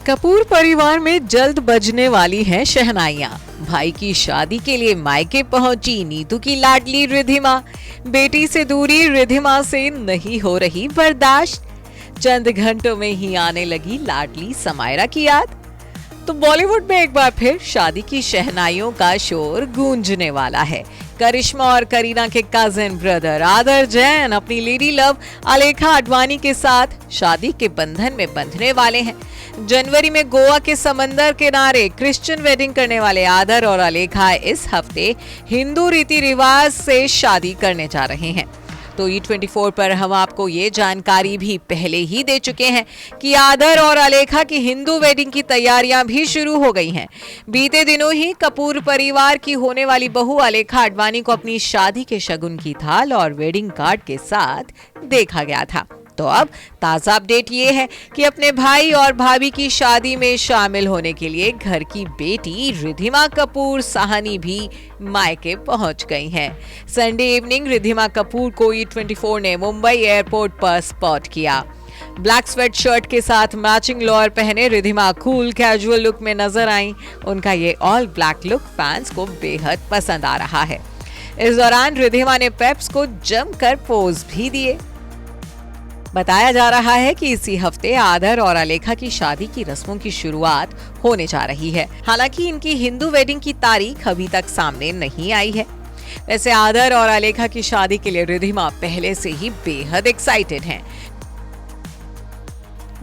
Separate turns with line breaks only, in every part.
कपूर परिवार में जल्द बजने वाली हैं शहनाइयां। भाई की शादी के लिए मायके पहुंची नीतू की लाडली रिधिमा। बेटी से दूरी रिधिमा से नहीं हो रही बर्दाश्त। चंद घंटों में ही आने लगी लाडली समायरा की याद। तो बॉलीवुड में एक बार फिर शादी की शहनाइयों का शोर गूंजने वाला है। करिश्मा और करीना के कजिन ब्रदर आदर जैन अपनी लेडी लव अलेखा आडवाणी के साथ शादी के बंधन में बंधने वाले हैं। जनवरी में गोवा के समंदर किनारे क्रिश्चियन वेडिंग करने वाले आदर और अलेखा इस हफ्ते हिंदू रीति रिवाज से शादी करने जा रहे हैं। तो E24 पर हम आपको ये जानकारी भी पहले ही दे चुके हैं कि आदर और अलेखा की हिंदू वेडिंग की तैयारियां भी शुरू हो गई हैं। बीते दिनों ही कपूर परिवार की होने वाली बहू अलेखा आडवाणी को अपनी शादी के शगुन की थाल और वेडिंग कार्ड के साथ देखा गया था। तो अब ताजा अपडेट ये है कि अपने भाई और भाभी की शादी में शामिल होने के लिए घर की बेटी रिधिमा कपूर साहनी भी मायके पहुंच गई हैं। संडे इवनिंग रिधिमा कपूर को E24 ने मुंबई एयरपोर्ट पर स्पॉट किया। ब्लैक स्वेट शर्ट के साथ मैचिंग लोअर पहने रिधिमा कूल कैजुअल लुक में नजर आई। उनका ये ऑल ब्लैक लुक फैंस को बेहद पसंद आ रहा है। इस दौरान रिधिमा ने पेप्स को जमकर पोज भी दिए। बताया जा रहा है कि इसी हफ्ते आदर और अलेखा की शादी की रस्मों की शुरुआत होने जा रही है। हालांकि इनकी हिंदू वेडिंग की तारीख अभी तक सामने नहीं आई है। वैसे आदर और अलेखा की शादी के लिए रिधिमा पहले से ही बेहद एक्साइटेड हैं।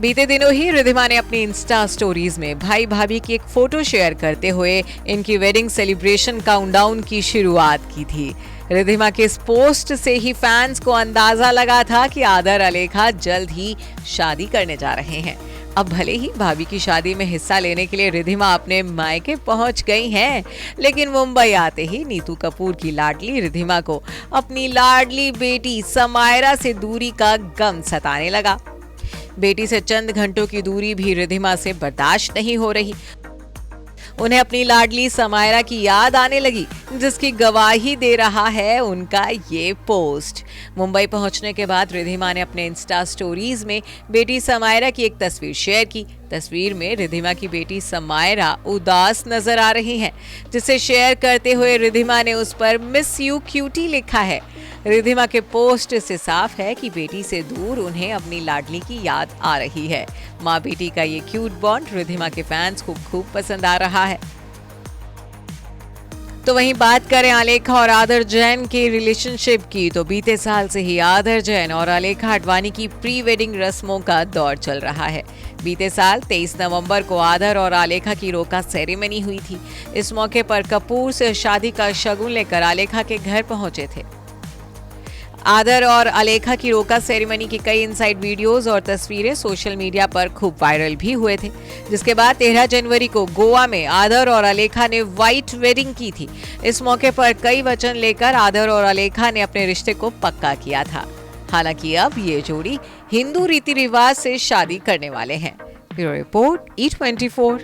बीते दिनों ही रिधिमा ने अपनी इंस्टा स्टोरीज में भाई भाभी की एक फोटो शेयर करते हुए इनकी वेडिंग सेलिब्रेशन काउंटडाउन की शुरुआत की थी। रिधिमा के इस पोस्ट से ही फैंस को अंदाजा लगा था कि आदर अलेखा जल्द ही शादी करने जा रहे हैं। अब भले ही भाभी की शादी में हिस्सा लेने के लिए रिधिमा अपने मायके पहुंच गई हैं, लेकिन मुंबई आते ही नीतू कपूर की लाडली रिधिमा को अपनी लाडली बेटी समायरा से दूरी का गम सताने लगा। बेटी से चंद घंटों की दूरी भी रिधिमा से बर्दाश्त नहीं हो रही। उन्हें अपनी लाडली समायरा की याद आने लगी, जिसकी गवाही दे रहा है उनका ये पोस्ट। मुंबई पहुंचने के बाद रिधिमा ने अपने इंस्टा स्टोरीज में बेटी समायरा की एक तस्वीर शेयर की। तस्वीर में रिधिमा की बेटी समायरा उदास नजर आ रही हैं, जिसे शेयर करते हुए रिधिमा ने उस पर मिस यू क्यूटी लिखा है। रिधिमा के पोस्ट से साफ है कि बेटी से दूर उन्हें अपनी लाडली की याद आ रही है। माँ बेटी का ये क्यूट बॉन्ड रिधिमा के फैंस को खूब पसंद आ रहा है। तो वहीं बात करें अलेखा और आदर जैन के रिलेशनशिप की, तो बीते साल से ही आदर जैन और अलेखा आडवाणी की प्री वेडिंग रस्मों का दौर चल रहा है। बीते साल 23 नवंबर को आदर और अलेखा की रोका सेरेमनी हुई थी। इस मौके पर कपूर से शादी का शगुन लेकर अलेखा के घर पहुंचे थे। आदर और अलेखा की रोका सेरेमनी की कई इनसाइड वीडियोस और तस्वीरें सोशल मीडिया पर खूब वायरल भी हुए थे, जिसके बाद 13 जनवरी को गोवा में आदर और अलेखा ने व्हाइट वेडिंग की थी। इस मौके पर कई वचन लेकर आदर और अलेखा ने अपने रिश्ते को पक्का किया था। हालांकि अब ये जोड़ी हिंदू रीति रिवाज से शादी करने वाले हैं। Bureau report E24।